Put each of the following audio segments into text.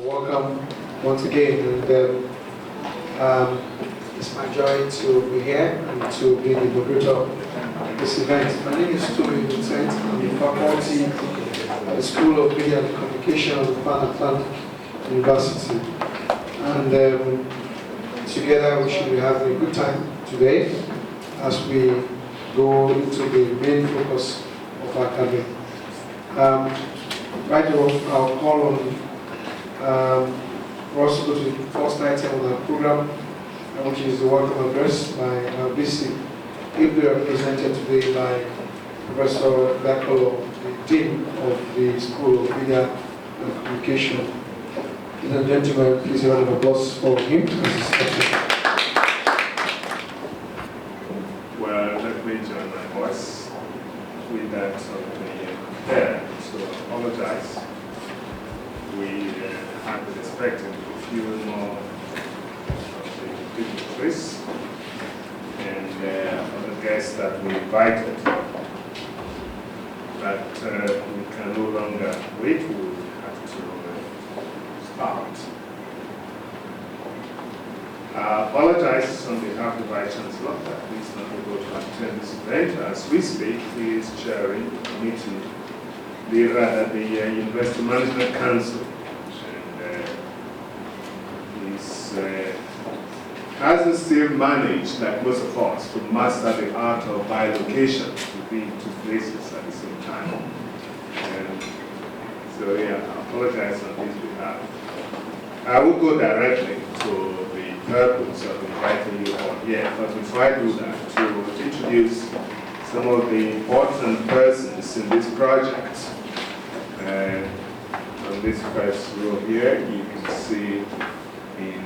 Welcome once again, and it's my joy to be here and to be the moderator of this event. My name is Toby Vincent. I'm the faculty at the School of Media and Communication of the Pan Atlantic University. And together we should be having a good time today as we go into the main focus of our gathering. Right now, I'll call on for us to go to the first item on our program, which is the welcome address by our BC, ably represented today by Professor Dakolo, the Dean of the School of Media and Communication. Ladies and gentlemen, please a round of applause for him as he steps in. Well, let me join my voice with that of the hair, so I apologize. We had been expecting a few more of the dignitaries and other guests that we invited, but we can no longer wait. We will have to start. I apologize on behalf of the Vice Chancellor that he is not able to attend this event. As we speak, he is chairing the committee, the University Management Council, and hasn't still managed, like most of us, to master the art of bilocation, to be in two places at the same time. And so, yeah, I apologize on his behalf. I will go directly to the purpose of inviting you all here, but before I do that, to introduce some of the important persons in this project. On this first row here, you can see in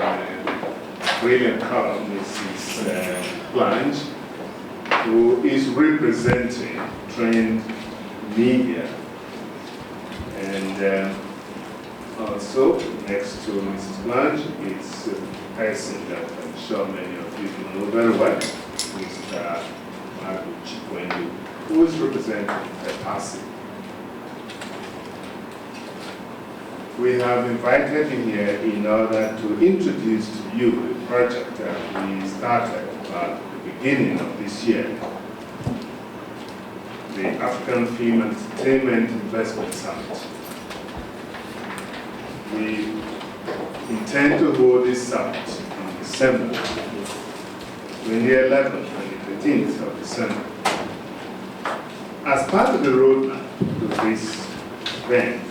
brilliant color Mrs. Blanche, who is representing trained media. And also next to Mrs. Blanche is a person that I'm sure many of you know very well, Mr. Chikwendo, who is representing FEPACI. We have invited you here in order to introduce to you a project that we started at the beginning of this year, the African Film and Entertainment Investment Summit. We intend to hold this summit in December, 2011 and the 13th of December. As part of the roadmap to this event,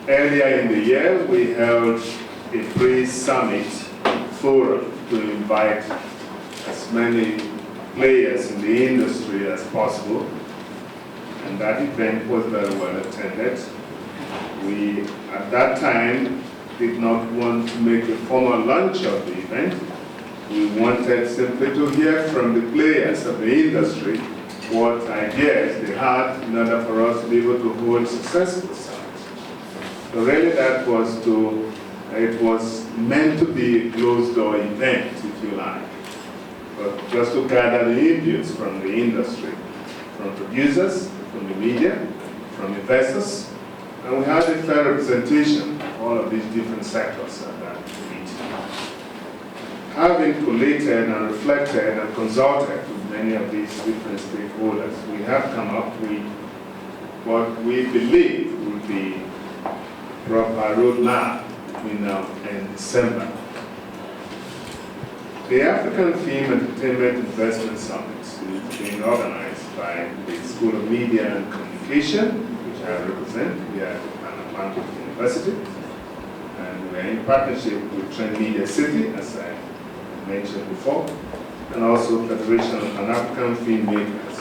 earlier in the year, we held a pre-summit forum to invite as many players in the industry as possible, and that event was very well attended. We, at that time, did not want to make a formal launch of the event. We wanted simply to hear from the players of the industry what ideas they had in order for us to be able to hold successful summits. So really it was meant to be a closed-door event, if you like, but just to gather the inputs from the industry, from producers, from the media, from investors, and we had a fair representation of all of these different sectors at that meeting. Having collated and reflected and consulted with many of these different stakeholders, we have come up with what we believe would be proper roadmap between now and December. The African Film and Entertainment Investment Summit is being organized by the School of Media and Communication, which I represent here at the Pan Atlantic University. And we are in partnership with Trend Media City, as I mentioned before, and also Federation of Pan-African Filmmakers.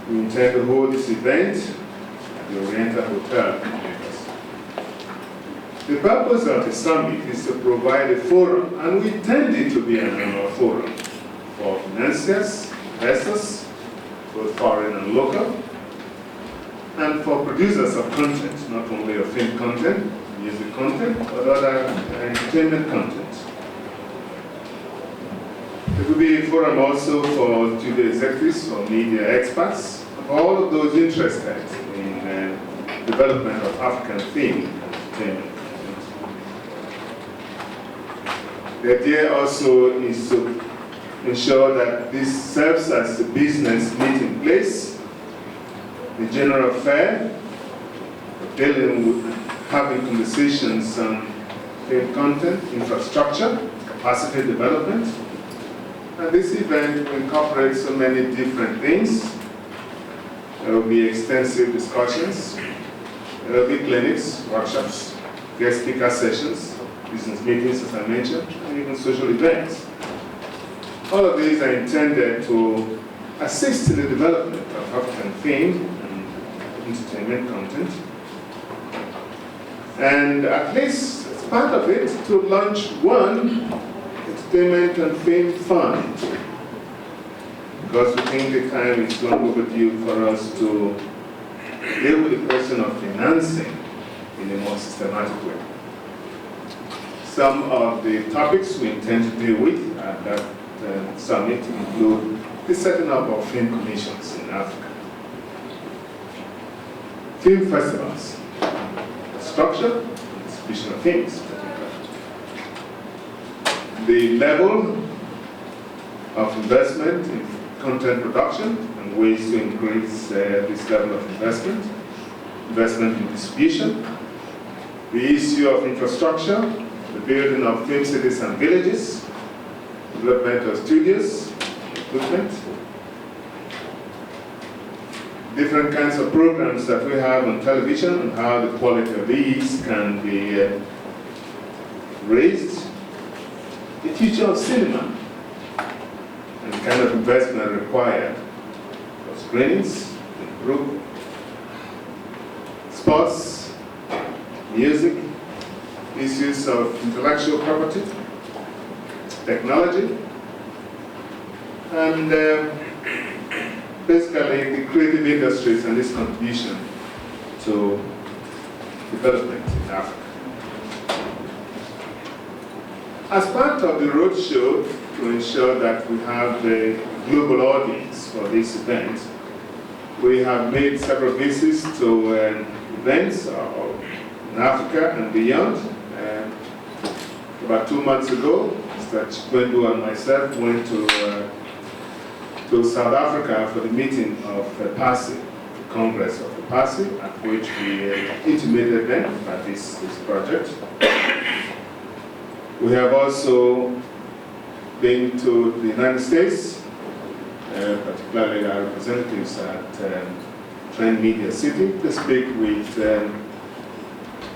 We intend to hold this event the Oriental Hotel in Lagos. The purpose of the summit is to provide a forum, and we intend it to be an annual forum for financiers, investors, both foreign and local, and for producers of content, not only of film content, music content, but other entertainment content. It will be a forum also for studio executives, for media experts, all of those interested in development of African film and entertainment. The idea also is to ensure that this serves as a business meeting place, the general fair, dealing with having conversations on film content, infrastructure, capacity development. And this event will incorporate so many different things. There will be extensive discussions. There will be clinics, workshops, guest speaker sessions, business meetings, as I mentioned, and even social events. All of these are intended to assist in the development of African film and entertainment content. And at least as part of it, to launch one entertainment and film fund. Because we think the time is long overdue for us to deal with the question of financing in a more systematic way. Some of the topics we intend to deal with at that summit include the setting up of film commissions in Africa, film festivals, structure, and distribution of films, the level of investment in content production and ways to increase this level of investment in distribution, the issue of infrastructure, the building of film cities and villages, development of studios, equipment, different kinds of programs that we have on television and how the quality of these can be raised, the future of cinema, and the kind of investment required for screenings, improve sports, music, issues of intellectual property, technology, and basically the creative industries and its contribution to development in Africa. As part of the roadshow to ensure that we have a global audience for this event, we have made several visits to events in Africa and beyond. About 2 months ago, Mr. Chikwendo and myself went to South Africa for the meeting of FEPACI, the Congress of FEPACI, at which we intimated them about this project. We have also been to the United States, particularly our representatives at Trend Media City, to speak with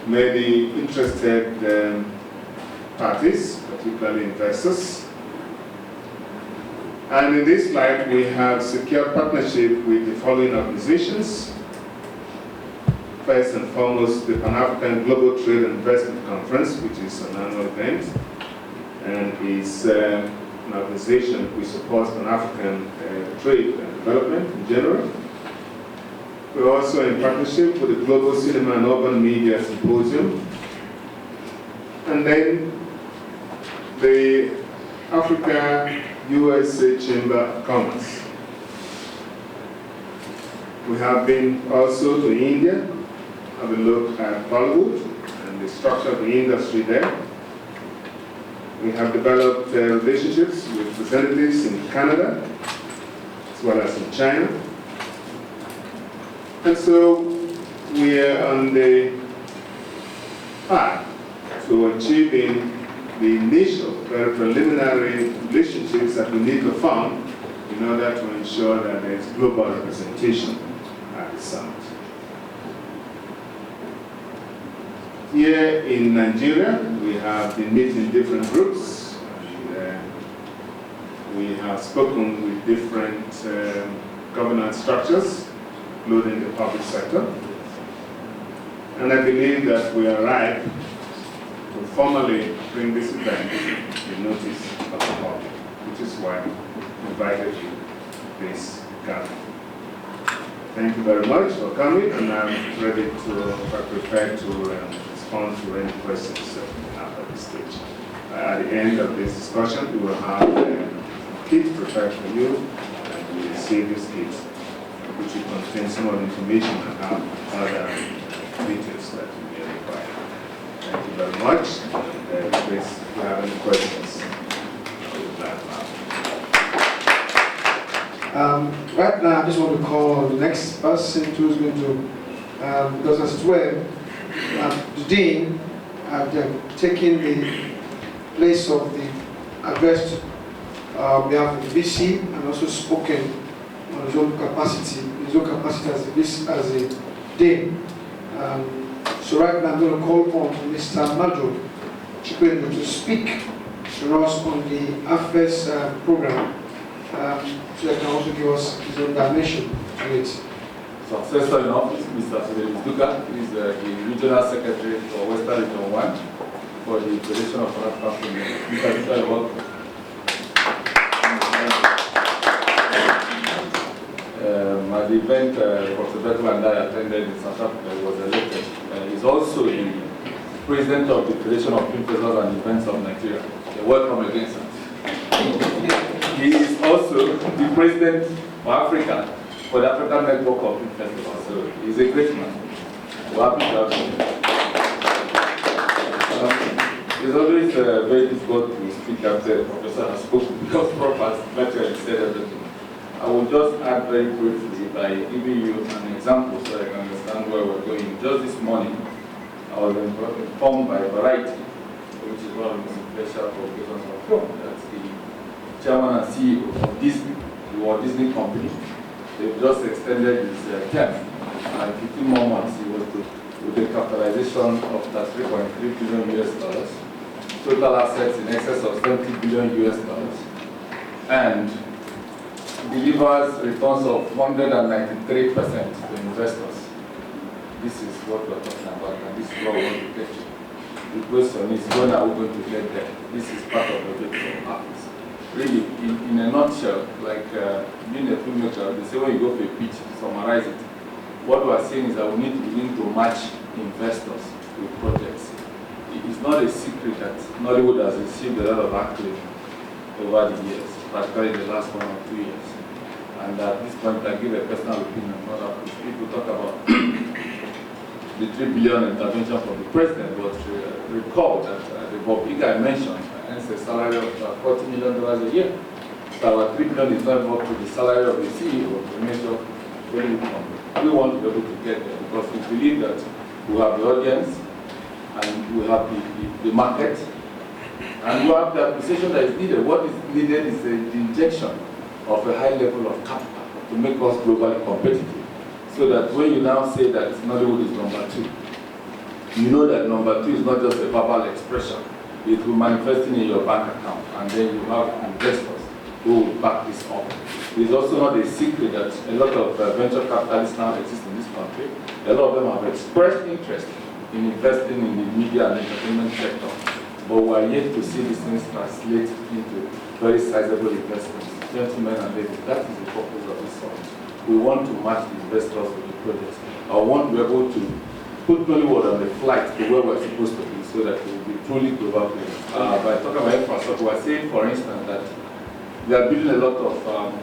many interested parties, particularly investors. And in this slide, we have secured partnership with the following organizations. First and foremost, the Pan-African Global Trade and Investment Conference, which is an annual event, and is an organization which supports Pan-African trade and development in general. We're also in partnership with the Global Cinema and Urban Media Symposium, and then the Africa-USA Chamber of Commerce. We have been also to India, have a look at Hollywood and the structure of the industry there. We have developed relationships with representatives in Canada, as well as in China. And so we are on the path to achieving the initial, very preliminary relationships that we need to form in order to ensure that there is global representation at the summit. Here in Nigeria, we have been meeting different groups, and we have spoken with different governance structures, including the public sector. And I believe that we are ripe to formally bring this event the notice of the public, which is why I invited you to this gathering. Thank you very much for coming, and I'm ready to prepare to respond to any questions that you have at this stage. At the end of this discussion, we will have a kit prepared for you, and we will receive this kit, which will contain some of the information and have other details that you may require. very much. Please, if you have any questions, I will back now. Right now, I just want to call on the next person who's going to, because as well, the Dean had taken the place of the address on behalf of the VC and also spoken on his own capacity as a Dean. So right now I'm going to call on Mr. Majo Chikwendo to speak to us on the AFEIS program, so that can also give us his own dimension to it. Successor in office, Mr. Duka, is the Regional Secretary for Western Region 1 for the Federation of South Africa. Mr. Duka, you're welcome. At the event Professor Beto and I attended in South Africa, he was elected. He's also the President of the Federation of Film Festivals and Events of Nigeria. Welcome again, sir. He is also the President for Africa for the African Network of Film Festivals. So he's a great man. We're happy to have him. It's always very difficult to speak after the professor has spoken because Prof has virtually said everything. I will just add very briefly by giving you an example so I can understand where we're going. Just this morning, I was informed by Variety, which is one of the most influential publications of film. That's the chairman and CEO of Disney, the Walt Disney Company. They've just extended his term. 15 more months, he was with a capitalization of $3.3 billion US, total assets in excess of $70 billion US, and delivers returns of 193% to investors. This is what we're talking about, and this is what we want to get to. The question is, when are we going to get there? This is part of the big office. Really, in a nutshell, like being a filmmaker, they say when you go for a pitch, summarize it. What we are saying is that we need to begin to match investors with projects. It is not a secret that Nollywood has received a lot of accolades over the years, particularly the last 1 or 2 years. And at this point, I give a personal opinion. People talk about the $3 billion intervention from the president, but recall that the Bob I mentioned earns a salary of $40 million a year. So our $3 billion is not up to the salary of the CEO of the major Hollywood company. We want to be able to get there because we believe that we have the audience and we have the market and we have the appreciation that is needed. What is needed is the injection of a high level of capital to make us globally competitive. So that when you now say that Nollywood is number 2, you know that number 2 is not just a verbal expression. It will manifest in your bank account, and then you have investors who will back this up. It's also not a secret that a lot of venture capitalists now exist in this country. A lot of them have expressed interest in investing in the media and entertainment sector, but we are yet to see these things translate into very sizable investments. Gentlemen and ladies, that is the purpose of this summit. We want to match the investors with the projects. I want to be able to put Nollywood on the flight to where we're supposed to be so that we will be truly global players. By talking about infrastructure, we're saying, for instance, that we are building a lot of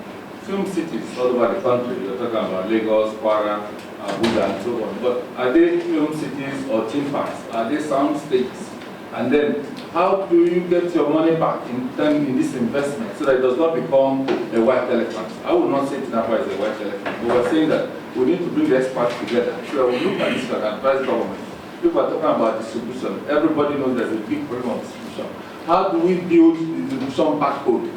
film cities all over the country. We're talking about Lagos, Kwara, Abuja, and so on. But are they film cities or theme parks? Are they sound stages? And then, how do you get your money back in this investment so that it does not become a white elephant? I would not say Tinapa is a white elephant, but we're saying that we need to bring the experts together. So we look at this and advise government. People are talking about distribution. Everybody knows there's a big problem of distribution. How do we build the distribution backbone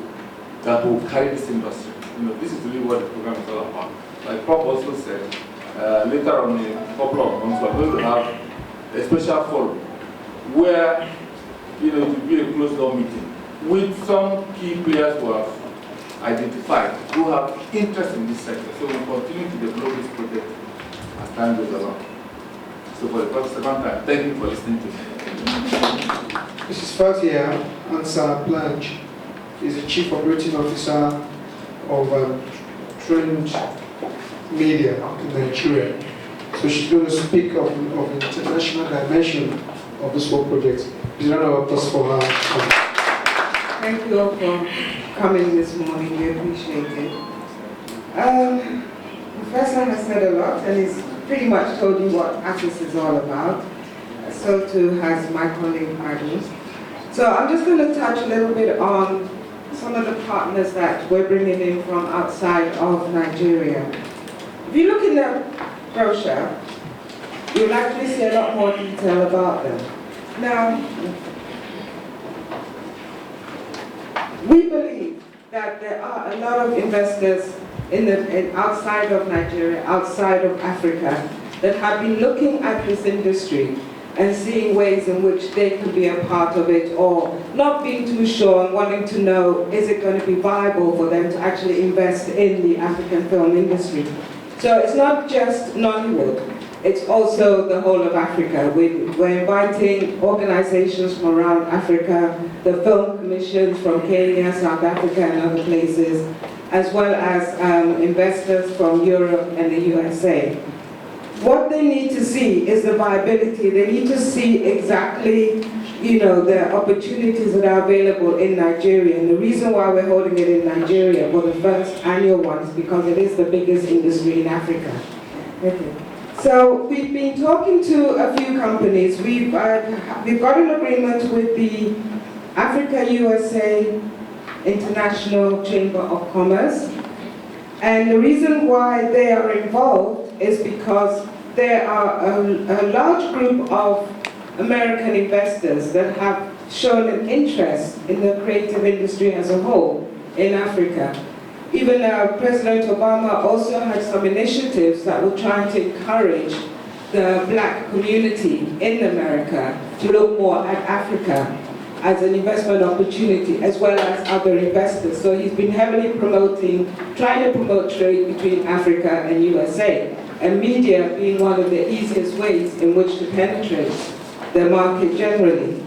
that will carry this industry? This is really what the program is all about. Like Prof also said, later on in a couple of months, we're going to have a special forum where it will be a closed-door meeting with some key players who have identified who have interest in this sector. So we'll continue to develop this project as time goes along. So for the second time, thank you for listening to me. Mrs. Fatia Ansar Blanche is the Chief Operating Officer of Trend Media in Nigeria. So she's going to speak of the international dimension of this whole project. Please round of applause for her. Thank you all for coming this morning. We appreciate it. The professor has said a lot and he's pretty much told you what AFEIS is all about. So too has my colleague Madhu. So I'm just going to touch a little bit on some of the partners that we're bringing in from outside of Nigeria. If you look in the brochure, you'll actually see a lot more detail about them. Now, we believe that there are a lot of investors outside of Nigeria, outside of Africa, that have been looking at this industry and seeing ways in which they could be a part of it, or not being too sure and wanting to know, is it going to be viable for them to actually invest in the African film industry? So it's not just Nollywood, it's also the whole of Africa. We're inviting organizations from around Africa, the film commissions from Kenya, South Africa, and other places, as well as investors from Europe and the USA. What they need to see is the viability. They need to see exactly, the opportunities that are available in Nigeria. And the reason why we're holding it in Nigeria for the first annual one is because it is the biggest industry in Africa. Okay. So we've been talking to a few companies. We've got an agreement with the Africa USA International Chamber of Commerce. And the reason why they are involved is because there are a large group of American investors that have shown an interest in the creative industry as a whole in Africa. Even President Obama also had some initiatives that were trying to encourage the black community in America to look more at Africa as an investment opportunity, as well as other investors. So he's been heavily trying to promote trade between Africa and USA, and media being one of the easiest ways in which to penetrate the market generally.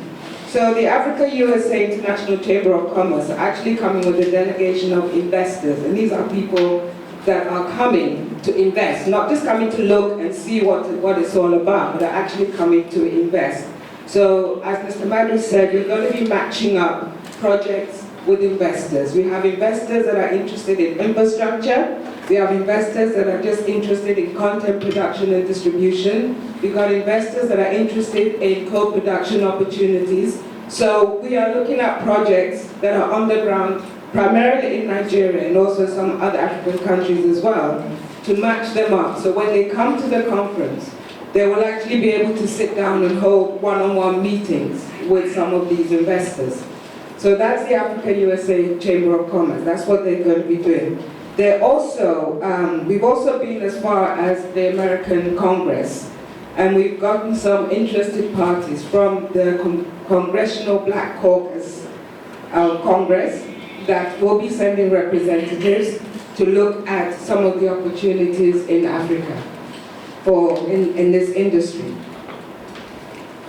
So the Africa USA International Chamber of Commerce are actually coming with a delegation of investors, and these are people that are coming to invest, not just coming to look and see what it's all about, but are actually coming to invest. So, as Mr. Madhu said, we're going to be matching up projects with investors. We have investors that are interested in infrastructure. We have investors that are just interested in content production and distribution. We've got investors that are interested in co-production opportunities. So we are looking at projects that are on the ground, primarily in Nigeria and also some other African countries as well, to match them up. So when they come to the conference, they will actually be able to sit down and hold one-on-one meetings with some of these investors. So that's the Africa USA Chamber of Commerce. That's what they're going to be doing. They're also, we've also been as far as the American Congress, and we've gotten some interested parties from the Congressional Black Caucus Congress that will be sending representatives to look at some of the opportunities in Africa in this industry.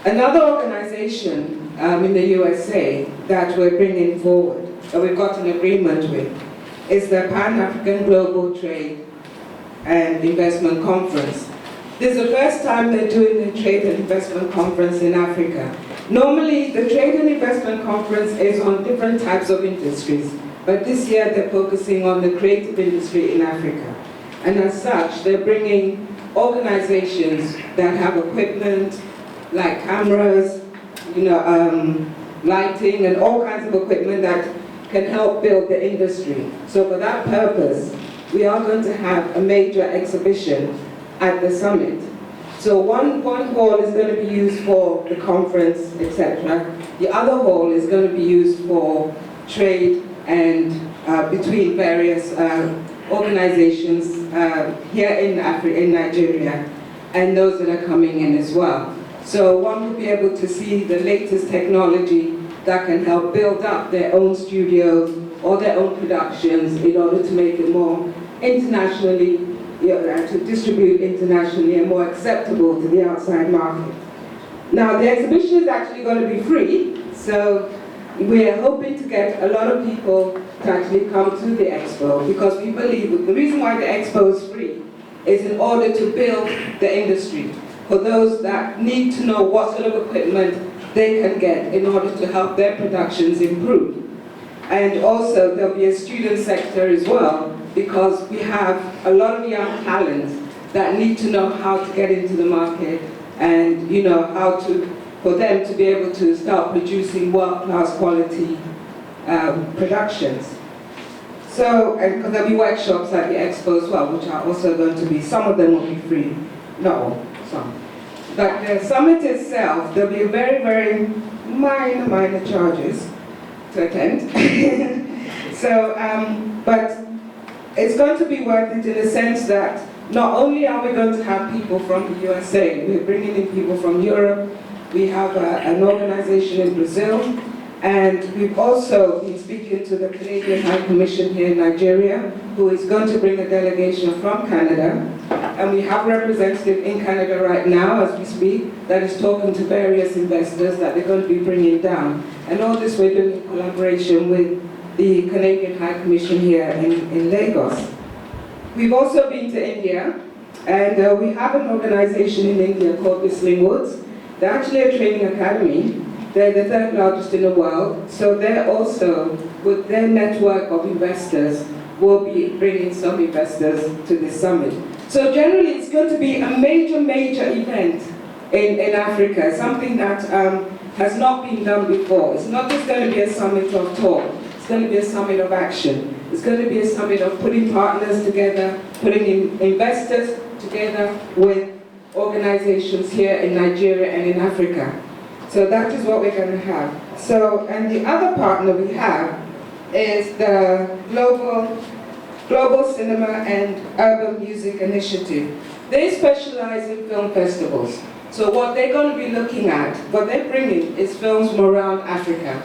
Another organization in the USA that we're bringing forward, that we've got an agreement with, is the Pan-African Global Trade and Investment Conference. This is the first time they're doing the Trade and Investment Conference in Africa. Normally, the Trade and Investment Conference is on different types of industries, but this year they're focusing on the creative industry in Africa. And as such, they're bringing organizations that have equipment like cameras, lighting, and all kinds of equipment that can help build the industry. So for that purpose, we are going to have a major exhibition at the summit. So one hall is going to be used for the conference, etc. The other hall is going to be used for trade and between various organizations here in Nigeria, and those that are coming in as well. So one will be able to see the latest technology that can help build up their own studios or their own productions in order to make it more internationally, to distribute internationally and more acceptable to the outside market. Now the exhibition is actually going to be free, so we're hoping to get a lot of people to actually come to the expo, because we believe that the reason why the expo is free is in order to build the industry for those that need to know what sort of equipment they can get in order to help their productions improve. And also there'll be a student sector as well, because we have a lot of young talents that need to know how to get into the market and you know how to, for them to be able to start producing world-class quality productions. So, and because there'll be workshops at the expo as well, which are also going to be, some of them will be free, not all, some. But the summit itself, there'll be very, very minor charges to attend. So, but it's going to be worth it in the sense that not only are we going to have people from the USA, we're bringing in people from Europe, we have an organization in Brazil, and we've also been speaking to the Canadian High Commission here in Nigeria, who is going to bring a delegation from Canada. And we have a representative in Canada right now, as we speak, that is talking to various investors that they're going to be bringing down. And all this we're doing in collaboration with the Canadian High Commission here in Lagos. We've also been to India, and we have an organization in India called Whistling Woods. They're actually a training academy. They're the third largest in the world, so they're also, with their network of investors, will be bringing some investors to this summit. So generally, it's going to be a major event in Africa, something that has not been done before. It's not just going to be a summit of talk, it's going to be a summit of action. It's going to be a summit of putting partners together, putting investors together with organizations here in Nigeria and in Africa. So that is what we're going to have. So, and the other partner we have is the Global Cinema and Urban Music Initiative. They specialize in film festivals. So what they're going to be looking at, what they're bringing is films from around Africa,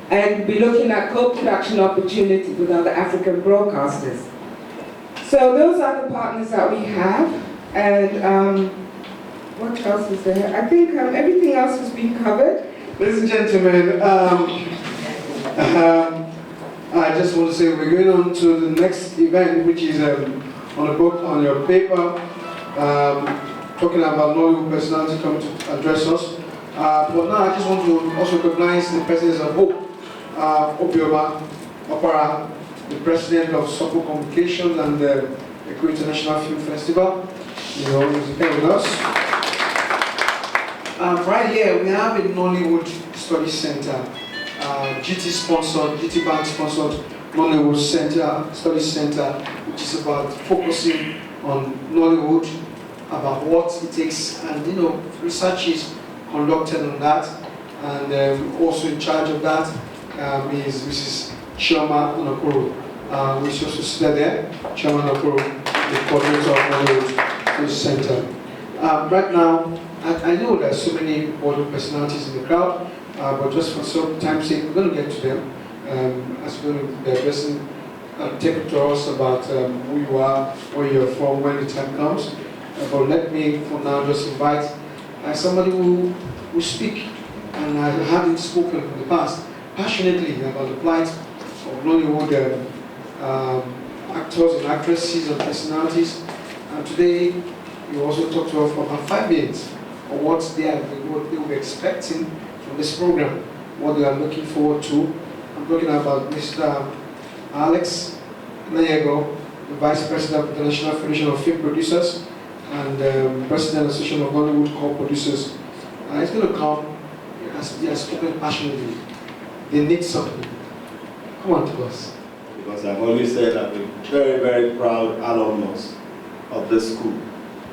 and be looking at co-production opportunities with other African broadcasters. So those are the partners that we have, and what else is there? I think everything else has been covered. Ladies and gentlemen, I just want to say we're going on to the next event, which is on a book on your paper, talking about Nollywood personality coming to address us. But now I just want to also recognize the presence of Hope Obioma Opara, the president of Sopo Communications and the Eco International Film Festival. You know, he's here with us. Right here, we have a Nollywood Study Center, GT Bank sponsored Nollywood Study Center, which is about focusing on Nollywood, about what it takes, and you know, research is conducted on that, and also in charge of that is Mrs. Chioma Onokoro, who is also seated there, Chioma Onokoro, the coordinator of Nollywood Study Center. Right now, I know there are so many Bollywood personalities in the crowd, but just for some time's sake, we're going to get to them. As we're going to be addressing, take to us about who you are, where you're from, when the time comes. But let me, for now, just invite somebody who will speak, and I haven't spoken in the past, passionately about the plight of Nollywood actors and actresses and personalities. And today, you also talk to us for about 5 minutes on what they will be expecting from this program, what they are looking forward to. I'm talking about Mr. Alex Nayego, the Vice President of the National Federation of Film Producers and President of the Association of Hollywood Co-Producers. He's going to come, he has spoken passionately. They need something. Come on to us. Because I've always said I'm a very, very proud alumnus of this school.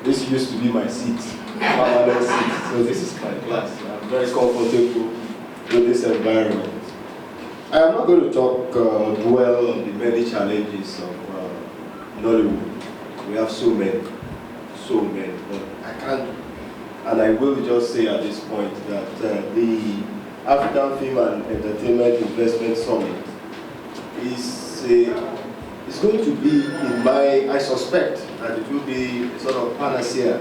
This used to be my seat, permanent seat, so this is my class. I'm very comfortable with this environment. I am not going to talk dwell on the many challenges of Nollywood. We have so many, but I can't, and I will just say at this point that the African Film and Entertainment Investment Summit is going to be, I suspect that it will be a sort of panacea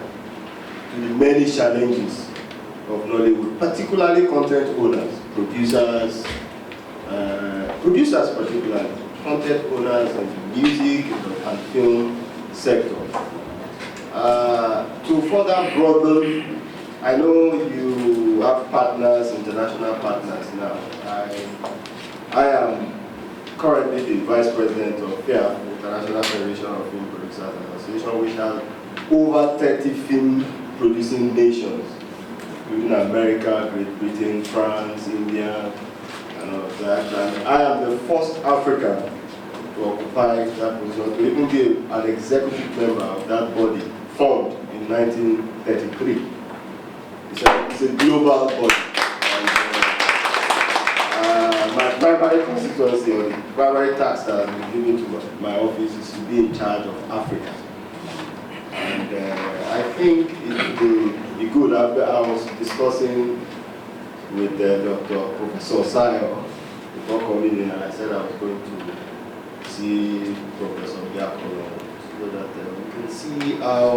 to the many challenges of Nollywood, particularly content owners, producers particularly, content owners in the music and film sector. To further broaden, I know you have partners, international partners now. I am currently the Vice President of FEA, International Federation of Film Producers Association, which has over 30 film producing nations including America, Great Britain, France, India, and all of that. And I am the first African to occupy that position, to even be an executive member of that body formed in 1933. It's a global body. And, my primary constituency, or the primary task that has been given to my office, is to be in charge of Africa. And I think it will be good. I was discussing with Dr. Professor Sayo before coming in, and I said I was going to see Professor Biakolo so that we can see how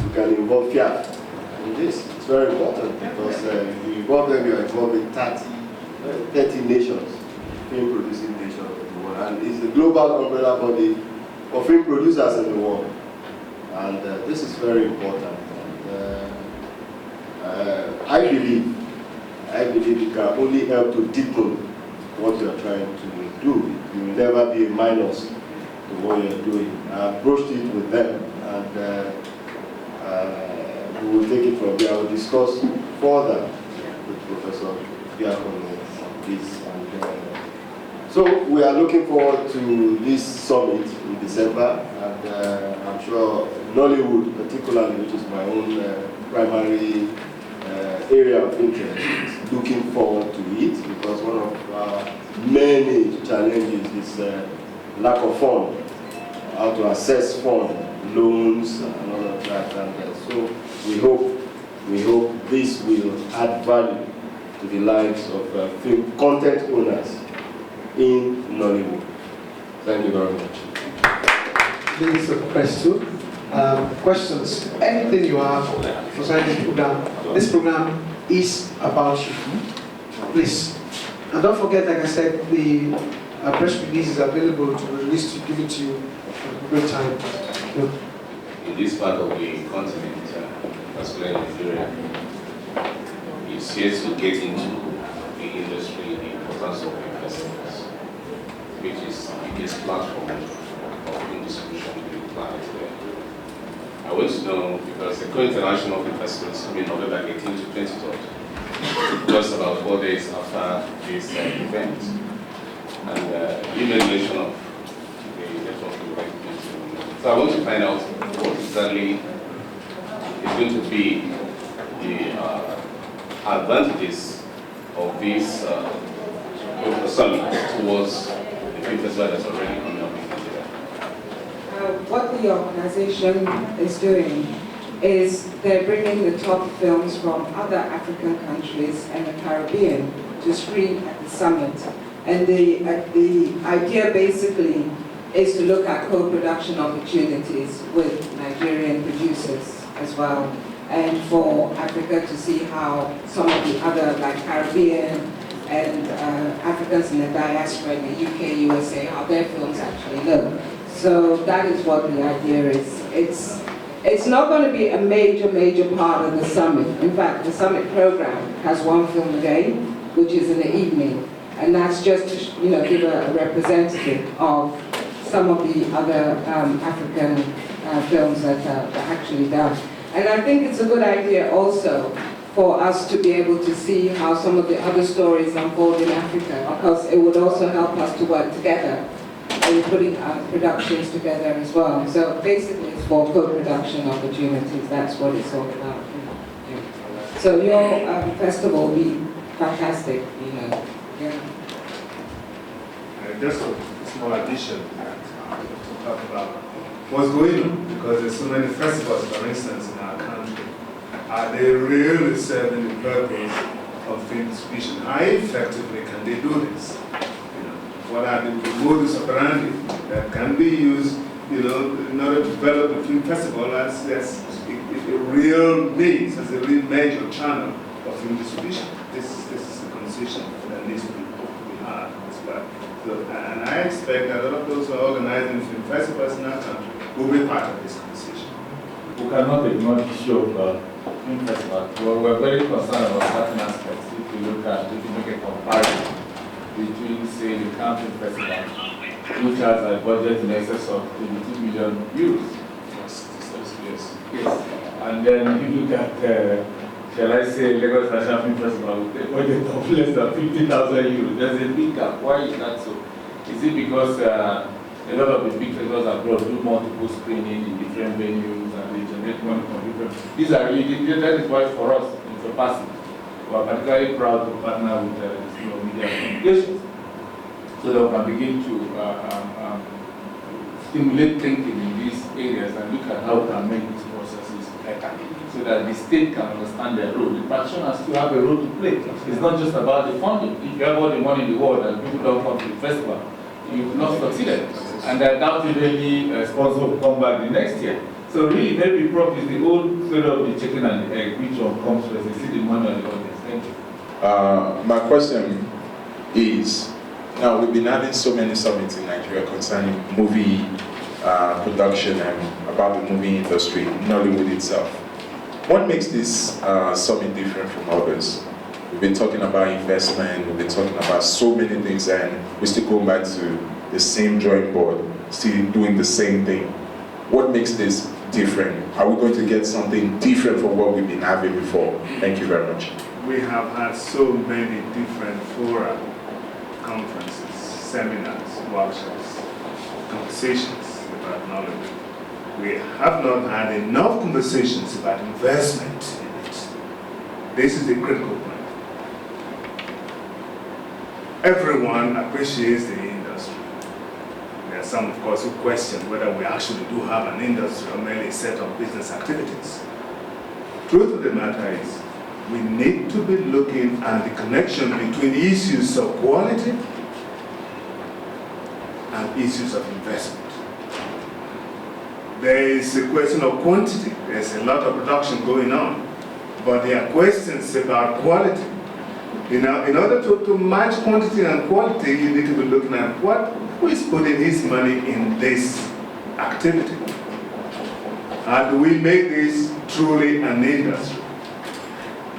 we can involve FIAF in this. It's very important because if you involve them, you are involving 30 nations, film producing nations of the world. And it's the global umbrella body for film producers in the world. And this is very important. And, I believe it can only help to deepen what you are trying to do. You will never be a minus to what you are doing. I approached it with them, and we will take it from there. I will discuss further with Professor Biakon on this. So we are looking forward to this summit in December, and I'm sure Nollywood, particularly, which is my own primary area of interest, is looking forward to it, because one of our many challenges is lack of fund, how to assess fund, loans, and all of that. And so we hope this will add value to the lives of film content owners in Nollywood. Thank you very much. This is a question. Questions, anything you have concerning this program. This program is about you. Please. And don't forget, like I said, the press release is available to release to give it to you at a great time. In this part of the continent, particularly Nigeria, it's yet to get into the industry, the importance of festivals, which is the biggest platform of film distribution in the planet there. I want to know, because the co-international film festival is coming November 18 to 23rd, just about 4 days after this event. And you made mention of the network event. So I want to find out what exactly is going to be the advantages of this summit towards the film festival that's already coming up in Nigeria. What the organization is doing is they're bringing the top films from other African countries and the Caribbean to screen at the summit. And the idea basically is to look at co-production opportunities with Nigerian producers as well, and for Africa to see how some of the other, like Caribbean and Africans in the diaspora in the UK, USA, how their films actually look. So that is what the idea is. It's not going to be a major part of the summit. In fact, the summit program has one film a day, which is in the evening, and that's just to give a representative of some of the other African films that are actually done. And I think it's a good idea also for us to be able to see how some of the other stories unfold in Africa, because it would also help us to work together in putting productions together as well. So basically it's for co-production opportunities, that's what it's all about. So your festival will be fantastic, Yeah. Just a small addition to talk about what's going on, because there's so many festivals, for instance, in our country. Are they really serving the purpose of film distribution? How effectively can they do this? What are the modus operandi that can be used, in order to develop the film festival as a real means, as a real major channel of film distribution? This is a conversation that needs to be had as well. So, and I expect that a lot of those who are organizing film festivals in our country will be part of this conversation. We cannot ignore the issue of film festival. We're very concerned about certain aspects. If you make a comparison between, say, the Cannes Film Festival, which has a budget in excess of 22 million euros. Yes. Yes. And then you look at shall I say, Lagos National Film Festival with a budget of less than 50,000 euros. There's a big gap. Why is that so? Is it because a lot of the big festivals abroad do multiple screening in different venues and they generate money from different? These are really, that is why for us in FEPACI, we are particularly proud to partner with the media communications so that we can begin to stimulate thinking in these areas and look at how we can make these processes better so that the state can understand their role. The practitioners still have a role to play. It's not just about the funding. If you have all the money in the world and people don't come to the festival, you've not succeeded. And I doubt if any sponsor will come back the next year. So really, maybe Prof is the old story of the chicken and the egg, which one comes first, you see the money or the audience. Thank you. My question is, now we've been having so many summits in Nigeria concerning movie production and about the movie industry, Nollywood itself. What makes this summit different from others? We've been talking about investment, we've been talking about so many things, and we still go back to the same drawing board, still doing the same thing. What makes this different? Are we going to get something different from what we've been having before? Thank you very much. We have had so many different fora, conferences, seminars, workshops, conversations about Nollywood. We have not had enough conversations about investment in it. This is the critical point. Everyone appreciates the industry. There are some, of course, who question whether we actually do have an industry or merely a set of business activities. Truth of the matter is, we need to be looking at the connection between issues of quality and issues of investment. There is a question of quantity. There's a lot of production going on, but there are questions about quality. You know, in order to match quantity and quality, you need to be looking at who is putting his money in this activity. How do we make this truly an industry?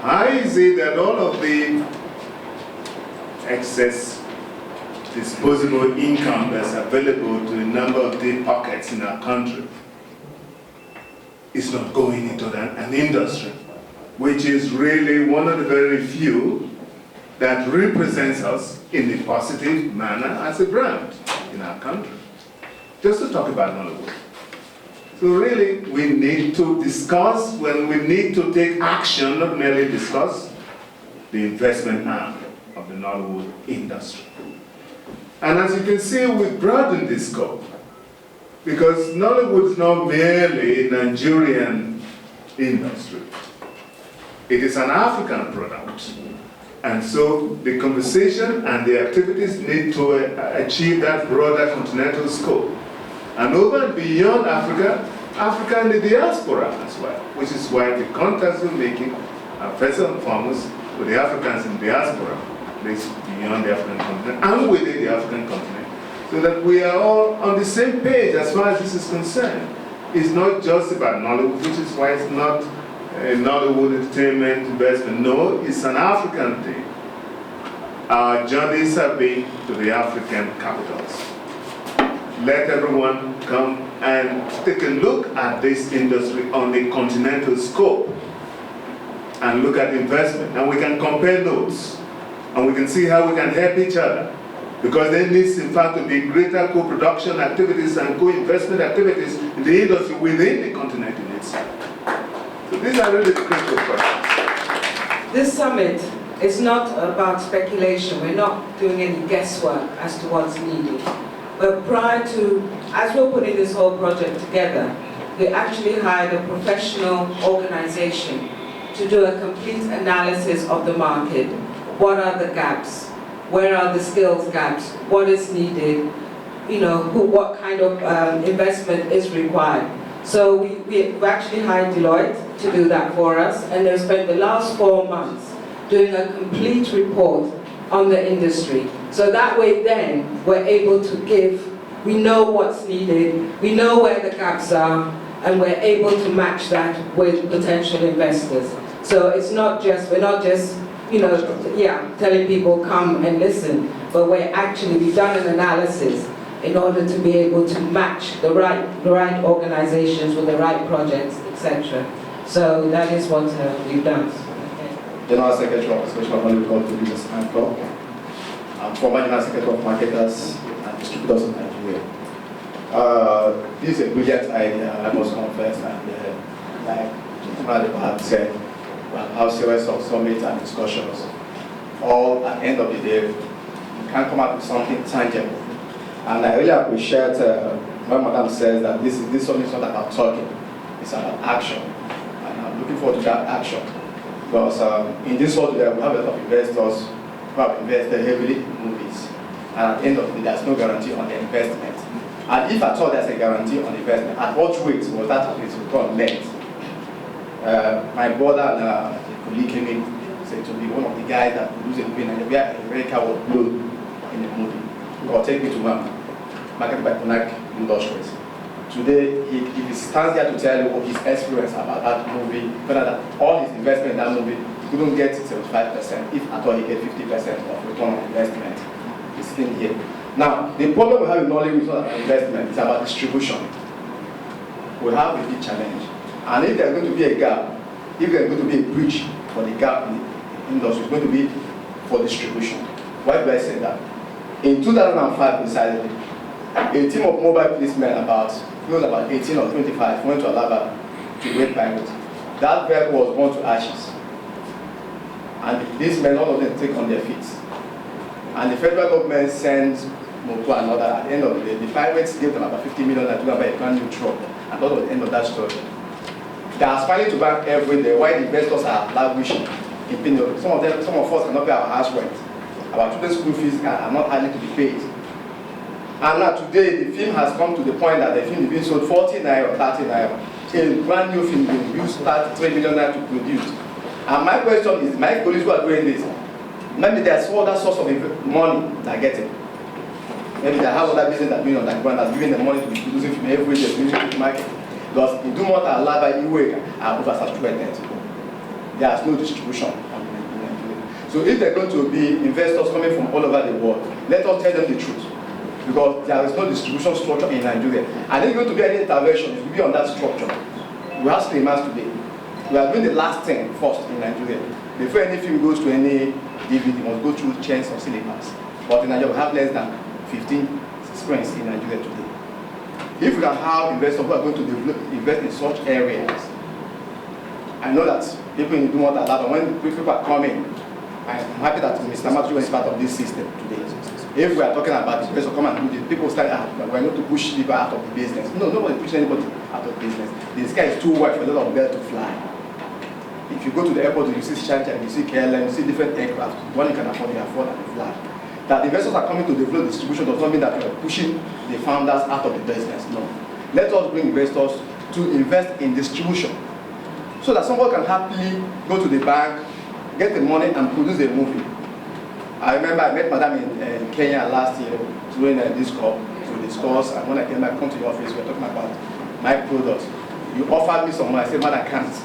How is it that all of the excess disposable income that's available to a number of deep pockets in our country is not going into an industry, which is really one of the very few that represents us in a positive manner as a brand in our country? Just to talk about Nollywood. So really, we need to discuss, when we need to take action, not merely discuss, the investment arm of the Nollywood industry. And as you can see, we've broadened the scope, because Nollywood is not merely a Nigerian industry. It is an African product. And so the conversation and the activities need to achieve that broader continental scope. And over and beyond Africa, Africa and the diaspora as well, which is why the contacts we're making are first and foremost with the Africans in diaspora, placed beyond the African continent and within the African continent, so that we are all on the same page as far as this is concerned. It's not just about Nollywood, which is why it's not a Nollywood entertainment investment. No, it's an African thing. Our journeys have been to the African capitals. Let everyone come and take a look at this industry on the continental scope and look at investment. And we can compare notes and we can see how we can help each other. Because there needs, in fact, to be greater co-production activities and co-investment activities in the industry within the continent in itself. So these are really the critical questions. This summit is not about speculation. We're not doing any guesswork as to what's needed. But prior to, as we're putting this whole project together, we actually hired a professional organization to do a complete analysis of the market. What are the gaps? Where are the skills gaps? What is needed? You know, what kind of investment is required? So we've actually hired Deloitte to do that for us, and they've spent the last 4 months doing a complete report on the industry. So that way then, we're able to we know what's needed, we know where the gaps are, and we're able to match that with potential investors. So it's not just, we're not just, you know, telling people come and listen, but we've done an analysis in order to be able to match the right organizations with the right projects, etc. So that is what we've done. General Secretary of the Association of Hollywood Producers and Co. I'm former General Secretary of Marketers and Distributors in Nigeria. This is a brilliant idea, I must confess, and like Gentleman had said, we'll have series of summits and discussions. All at the end of the day, we can come up with something tangible. And I really appreciate when Madam says that this summit is not about talking, it's about action. And I'm looking forward to that action. Because in this world, we have a lot of investors who have invested heavily in movies. And at the end of the day, there's no guarantee on the investment. And if at all there's a guarantee on investment, at what rate was that return met? My brother and a colleague came in, said to be one of the guys that produce a movie in Nigeria, America was blown in the movie. Or take me to marketed by Konak Industries. Today, if he stands here to tell you what his experience about that movie, whether that all his investment in that movie, he couldn't get 75%, if at all he get 50% of return on investment. He's sitting here. Now, the problem we have in Nollywood is not about investment, it's about distribution. We have a big challenge. And if there's going to be a gap, if there's going to be a breach for the gap in the industry, it's going to be for distribution. Why do I say that? In 2005, precisely, a team of mobile policemen, about 18 or 25, went to Alaba to raid pirates. That vehicle was burned to ashes. And these men, all of them take on their feet. And the federal government sends Moto and other. At the end of the day, the pirates gave them about 50 million to buy a brand new truck. And that was the end of that story. They are aspiring to bank every day, while the investors are languishing in Pino. Some of us cannot pay our house rent. Our children's school fees are not highly to be paid. And now today, the film has come to the point that the film is being sold 40 naira or 30 naira. A brand new film being used 3 million naira to produce. And my question is, my colleagues who are doing this, maybe there's other source of money they're getting. Maybe they have other business that are doing on that ground that's giving them money to be producing film every day, producing to market. Because in Dumont and Alaba, Iwe are oversaturated. There's no distribution on the So if they're going to be investors coming from all over the world, let us tell them the truth. Because there is no distribution structure in Nigeria. And if going to be any intervention, it will be on that structure. We have cinemas today. We are doing the last thing first in Nigeria. Before any film goes to any DVD, it must go through chains of cinemas. But in Nigeria, we have less than 15 screens in Nigeria today. If we can have investors who are going to invest in such areas, I know that people in Dumont are laughing. When people are coming, I'm happy that Mr. Matthew is part of this system today. If we are talking about this person come and do this, people start we're not to push people out of the business. No, nobody pushes anybody out of business. The sky is too wide for a lot of birds to fly. If you go to the airport, you see Shanja, you see KLM, you see different aircraft. One you can afford and you fly. That investors are coming to develop distribution does not mean that we are pushing the founders out of the business. No. Let us bring investors to invest in distribution so that someone can happily go to the bank, get the money and produce a movie. I remember I met Madam in Kenya last year during this call to discuss, and when I came back, come to the office, we were talking about my products. You offered me some money, I said, man, I can't.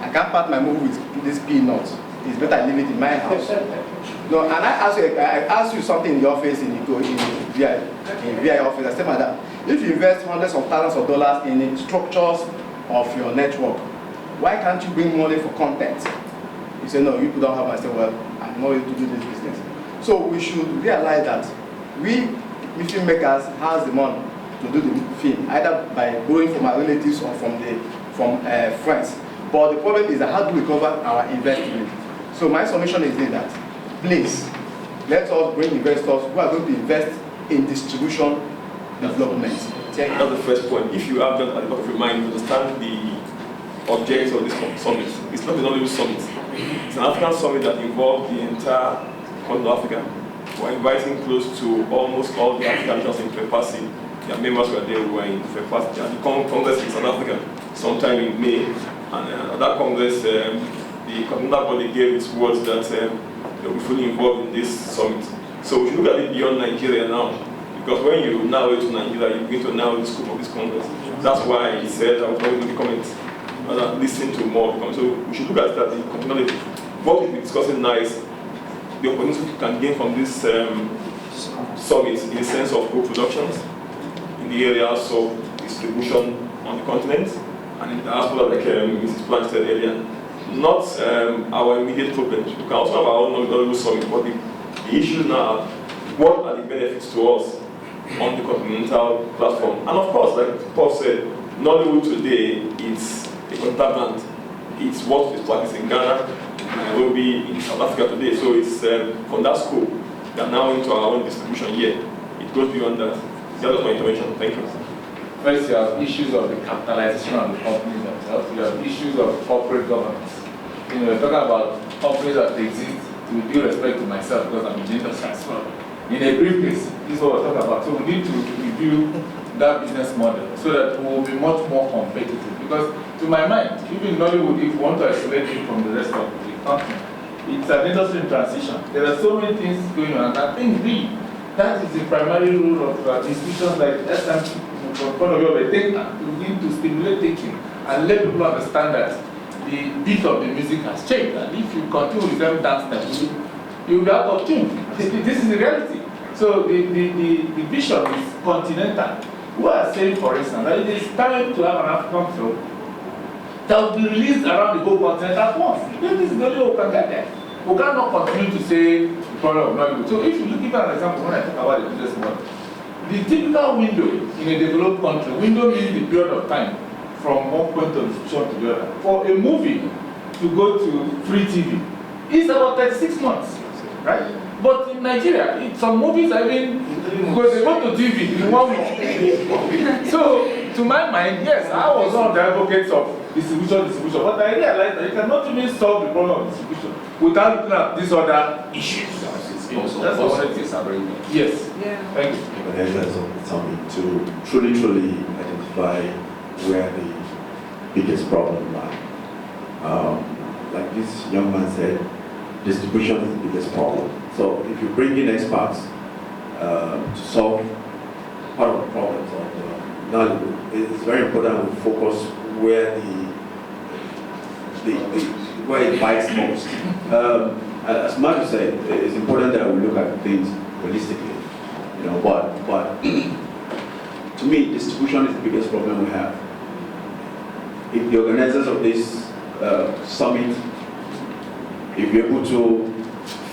I can't part my movie with this peanut. It's better I leave it in my house. No, and I asked you something in the office, in VI office. I said, Madam, if you invest hundreds of thousands of dollars in the structures of your network, why can't you bring money for content? You say, no, you don't have. I said, well, I'm not able to do this business. So we should realize that we filmmakers has the money to do the film, either by borrowing from our relatives or from friends. But the problem is that how do we recover our investment? So my submission is that, please, let us bring investors who are going to invest in distribution development. That's the first point. If you have that at the back of your mind, you understand the objective of this summit. It's not an Nollywood summit. It's an African summit that involves the entire continent of Africa. We're inviting close to almost all the African nations in FEPACI. Their members were there, we were in FEPACI. The Congress in South Africa sometime in May. And at that Congress, the continental body gave its words that they'll be fully involved in this summit. So we should look at it beyond Nigeria now. Because when you narrow it to Nigeria, you're going to narrow the scope of this Congress. That's why he said I was going to comment and listen to more. So we should look at that the continuity. What we'll be discussing now is the opportunity we can gain from this summit in the sense of co-productions in the areas of distribution on the continent and in the diaspora, like Mrs. Blanche said earlier. not our immediate problems. We can also have our own Nollywood summit, but the issue now, what are the benefits to us on the continental platform? And of course, like Paul said, Nollywood today is a continental brand. It's what is practiced in Ghana, Nairobi, in South Africa today. So it's from that scope that now into our own distribution here. It goes beyond that. That was my intervention. Thank you. First, you have issues of the capitalization of the companies themselves. You have issues of corporate governance. You know, you're talking about companies that exist, with due respect to myself, because I'm in the industry as well. In a brief case, this is what we're talking about. So we need to review that business model so that we will be much more competitive. Because to my mind, even Nollywood, if we want to isolate it from the rest of the country, it's an industry in transition. There are so many things going on, and I think really that is the primary role of institutions like SMP, from point of view of a thinker, to begin to stimulate thinking and let people understand that the beat of the music has changed. And if you continue with them dance steps, you will be out of tune. This is the reality. So the vision is continental. We are saying, for instance, that it is time to have an African film that will be released around the whole continent at once. This is the only way we can get there. We cannot continue to say the problem of Nollywood. So if you look, give an example when I talk about the business model, the typical window in a developed country, window means the period of time from one point of distribution to the other. For a movie to go to free TV, it's about 36 months, right? But in Nigeria, some movies I mean, because they go to TV in 1 week. So, to my mind, yes, I was one of the advocates of distribution, but I realized that you cannot even solve the problem of distribution without looking at these other issues. That's what it is. Yes. Yeah. Thank you. There's something to truly identify where the biggest problem lies. Like this young man said, distribution is the biggest problem. So if you bring in experts to solve part of the problems of Nollywood, it's very important we focus where where it bites most. As Matthew said, it's important that we look at things holistically. You know, but to me, distribution is the biggest problem we have. If the organizers of this summit, if you're able to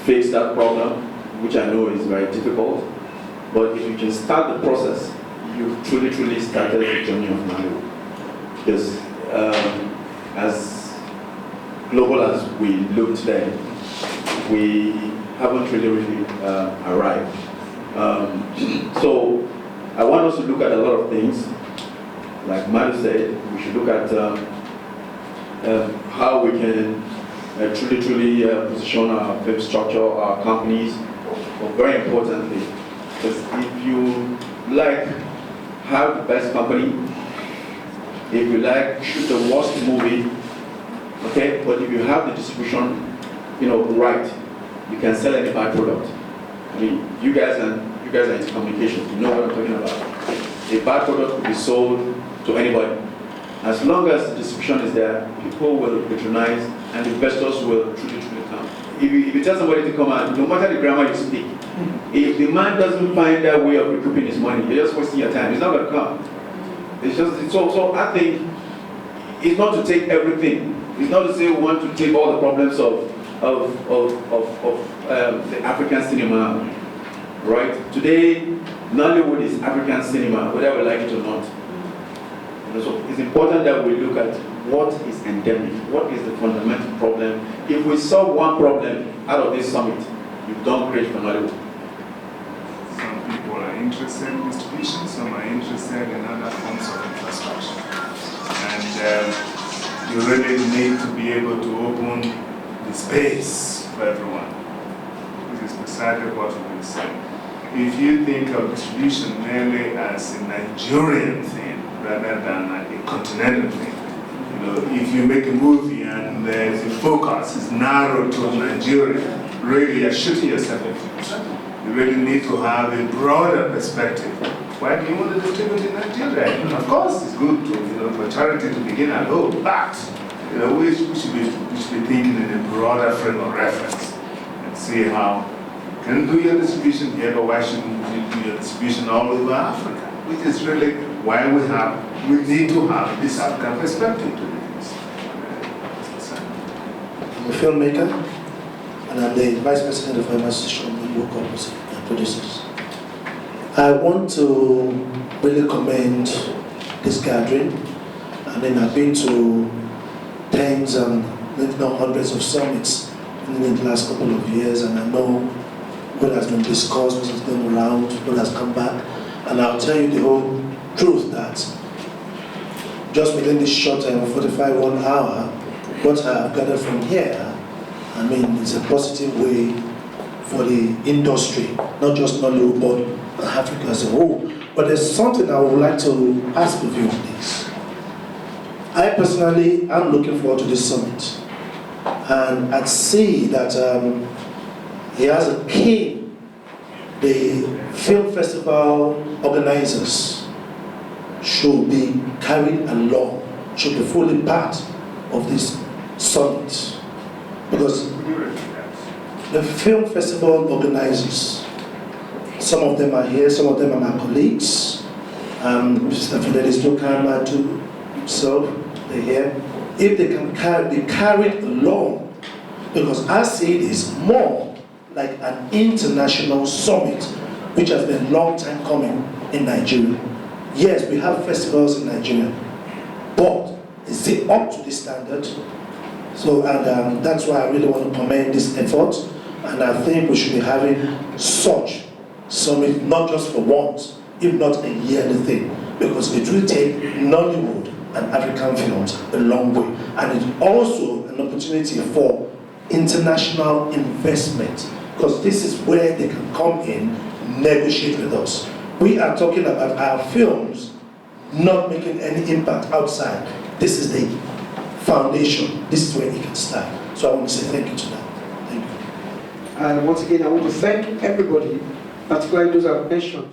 face that problem, which I know is very difficult, but if you can start the process, you've truly started the journey of Nollywood. Because as global as we look today, we haven't really arrived. So I want us to look at a lot of things. Like Manu said, we should look at how we can truly position our film structure, our companies, but very importantly, because if you have the best company, if you shoot the worst movie, okay, but if you have the distribution, right, you can sell any bad product. I mean, you guys are into communication, you know what I'm talking about. A bad product could be sold to anybody. As long as the distribution is there, people will patronize and investors will truly come. If you tell somebody to come out, no matter the grammar you speak, if the man doesn't find that way of recouping his money, you're just wasting your time. He's not going to come. So I think it's not to take everything. It's not to say we want to take all the problems of the African cinema, right? Today, Nollywood is African cinema, whether we like it or not. So it's important that we look at what is endemic, what is the fundamental problem. If we solve one problem out of this summit, you've done great for Nollywood. Some people are interested in distribution, some are interested in other forms of infrastructure. And you really need to be able to open the space for everyone. This is precisely what we've been saying. If you think of distribution merely as a Nigerian thing rather than a continental thing, if you make a movie and the focus is narrowed to Nigeria, really you're shooting yourself in the foot. You really need to have a broader perspective. Why do you want to distribute in Nigeria? Of course, it's good to, for charity to begin at home, but we should be thinking in a broader frame of reference and see how you can do your distribution here, but why shouldn't you do your distribution all over Africa? Which is really why we need to have this African perspective to this. I'm a filmmaker, and I'm the Vice President of my Association of Local Composite Producers. I want to really commend this gathering. I mean, I've been to tens and if not hundreds of summits in the last couple of years, and I know what has been discussed, what has gone around, what has come back, and I'll tell you the whole truth that just within this short time of 45, 1 hour, what I have gathered from here, I mean, it's a positive way for the industry, not just Nollywood, but Africa as a whole. But there's something I would like to ask of you on this. I personally am looking forward to this summit, and I see that he has a key. The film festival organizers should be carried along, should be fully part of this summit, because the film festival organizers, some of them are here, some of them are my colleagues. Mr. Fidelis Dokama to himself, they're here. If they can be carried along, because I see this more like an international summit, which has been a long time coming in Nigeria. Yes, we have festivals in Nigeria, but is it up to this standard? So, and that's why I really want to commend this effort, and I think we should be having such summit, not just for once, if not a yearly thing, because it will take Nollywood and African films a long way, and it's also an opportunity for international investment, because this is where they can come in, negotiate with us. We are talking about our films not making any impact outside. This is the foundation. This is where it can start. So I want to say thank you to that. Thank you. And once again, I want to thank everybody, particularly those I've mentioned.